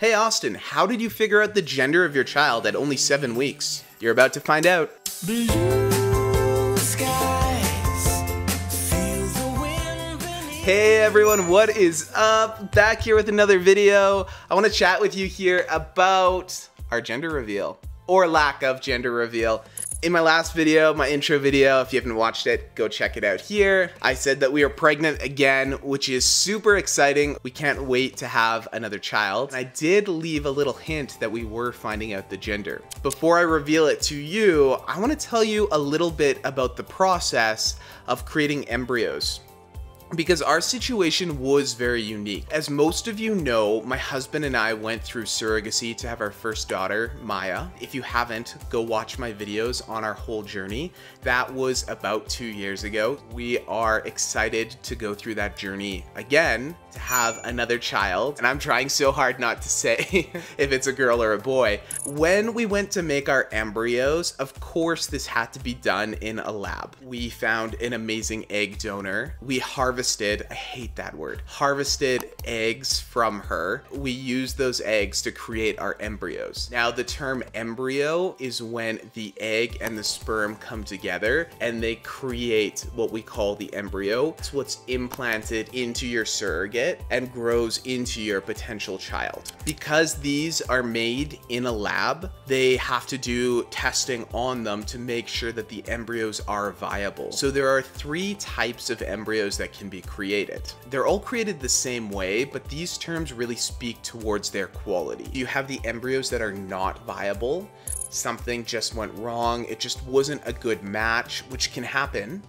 Hey Austin, how did you figure out the gender of your child at only 7 weeks? You're about to find out. Blue skies, feel the wind beneath. Hey everyone, what is up? Back here with another video. I want to chat with you here about our gender reveal, or lack of gender reveal. In my last video, my intro video, if you haven't watched it, go check it out here. I said that we are pregnant again, which is super exciting. We can't wait to have another child. And I did leave a little hint that we were finding out the gender. Before I reveal it to you, I want to tell you a little bit about the process of creating embryos, because our situation was very unique. As most of you know, my husband and I went through surrogacy to have our first daughter, Maya. If you haven't, go watch my videos on our whole journey. That was about 2 years ago. We are excited to go through that journey again, to have another child. And I'm trying so hard not to say if it's a girl or a boy. When we went to make our embryos, of course, this had to be done in a lab. We found an amazing egg donor. We harvested, I hate that word, harvested eggs from her. We used those eggs to create our embryos. Now, the term embryo is when the egg and the sperm come together and they create what we call the embryo. It's what's implanted into your surrogate and grows into your potential child. Because these are made in a lab, they have to do testing on them to make sure that the embryos are viable. So there are 3 types of embryos that can be created. They're all created the same way, but these terms really speak towards their quality. You have the embryos that are not viable. Something just went wrong. It just wasn't a good match, which can happen.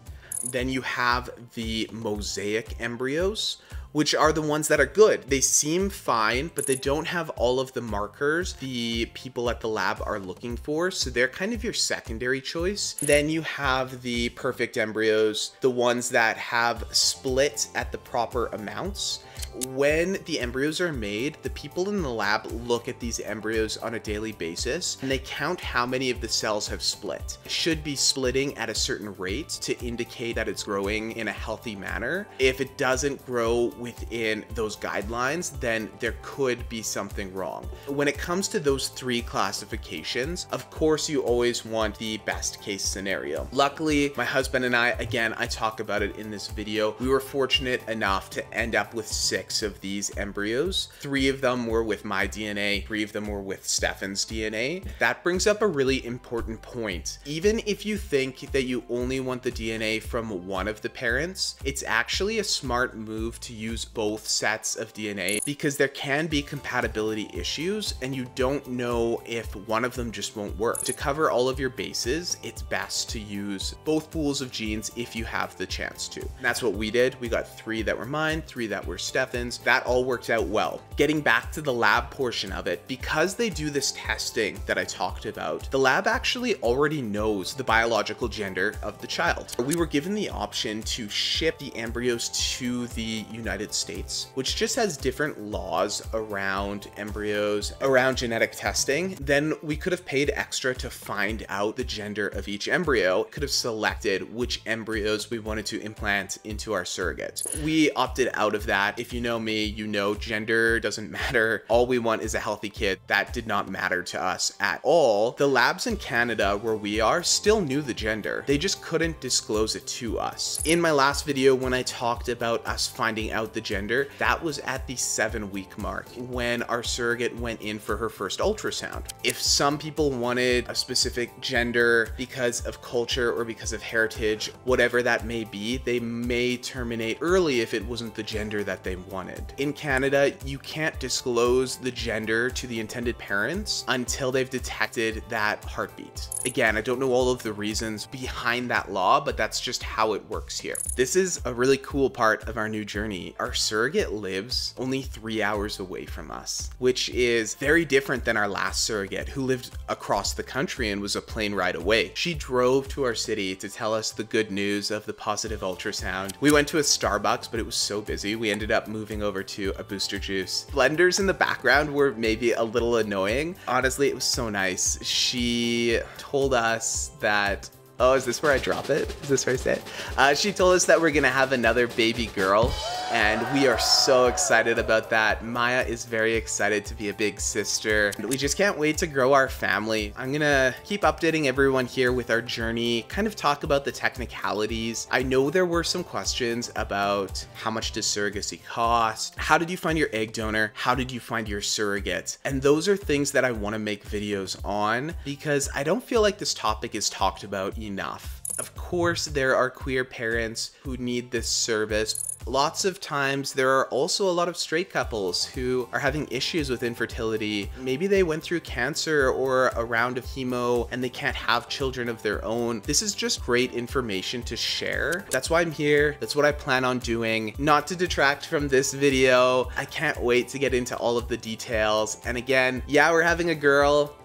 Then you have the mosaic embryos, which are the ones that are good. They seem fine, but they don't have all of the markers the people at the lab are looking for, so they're kind of your secondary choice. Then you have the perfect embryos, the ones that have split at the proper amounts. When the embryos are made, the people in the lab look at these embryos on a daily basis and they count how many of the cells have split. It should be splitting at a certain rate to indicate that it's growing in a healthy manner. If it doesn't grow within those guidelines, then there could be something wrong. When it comes to those 3 classifications, of course, you always want the best case scenario. Luckily, my husband and I, again, I talk about it in this video, we were fortunate enough to end up with 6 of these embryos. 3 of them were with my DNA, 3 of them were with Stefan's DNA. That brings up a really important point. Even if you think that you only want the DNA from one of the parents, it's actually a smart move to use both sets of DNA, because there can be compatibility issues and you don't know if one of them just won't work. To cover all of your bases, it's best to use both pools of genes if you have the chance to. And that's what we did. We got 3 that were mine, 3 that were Stefan's. That all worked out well. Getting back to the lab portion of it, because they do this testing that I talked about, the lab actually already knows the biological gender of the child. We were given the option to ship the embryos to the United States, which just has different laws around embryos, around genetic testing. Then we could have paid extra to find out the gender of each embryo, could have selected which embryos we wanted to implant into our surrogate. We opted out of that. If you know me, you know gender doesn't matter. All we want is a healthy kid. That did not matter to us at all. The labs in Canada where we are still knew the gender. They just couldn't disclose it to us. In my last video, when I talked about us finding out the gender, that was at the 7-week mark when our surrogate went in for her first ultrasound. If some people wanted a specific gender because of culture or because of heritage, whatever that may be, they may terminate early if it wasn't the gender that they wanted. In Canada, you can't disclose the gender to the intended parents until they've detected that heartbeat. Again, I don't know all of the reasons behind that law, but that's just how it works here. This is a really cool part of our new journey. Our surrogate lives only 3 hours away from us, which is very different than our last surrogate who lived across the country and was a plane ride away. She drove to our city to tell us the good news of the positive ultrasound. We went to a Starbucks, but it was so busy. We ended up moving over to a Booster Juice. Blenders in the background were maybe a little annoying. Honestly, it was so nice. She told us that, oh, is this where I drop it? Is this where I say it? She told us that we're gonna have another baby girl. and we are so excited about that. Maya is very excited to be a big sister, and we just can't wait to grow our family. I'm gonna keep updating everyone here with our journey, kind of talk about the technicalities. I know there were some questions about how much does surrogacy cost? How did you find your egg donor? How did you find your surrogate? And those are things that I want to make videos on because I don't feel like this topic is talked about enough. Of course, there are queer parents who need this service. Lots of times there are also a lot of straight couples who are having issues with infertility. Maybe they went through cancer or a round of chemo and they can't have children of their own. This is just great information to share. That's why I'm here. That's what I plan on doing. Not to detract from this video. I can't wait to get into all of the details. And again, yeah, we're having a girl.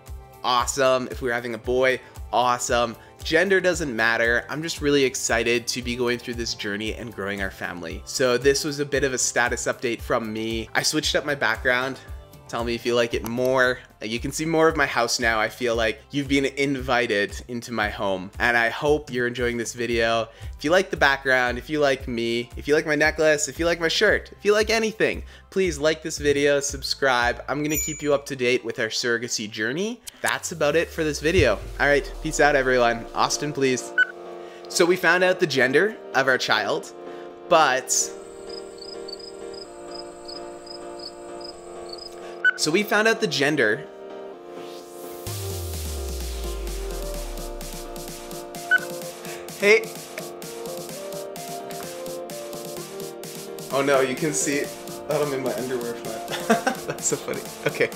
Awesome. If we were having a boy, awesome. Gender doesn't matter. I'm just really excited to be going through this journey and growing our family. So this was a bit of a status update from me. I switched up my background. Tell me if you like it more. You can see more of my house now. I feel like you've been invited into my home, and I hope you're enjoying this video. If you like the background, if you like me, if you like my necklace, if you like my shirt, if you like anything, please like this video, subscribe. I'm gonna keep you up to date with our surrogacy journey. That's about it for this video. All right, peace out everyone. Austin, please. So we found out the gender of our child, but Hey. Oh no, you can see that I'm in my underwear flap. That's so funny. Okay.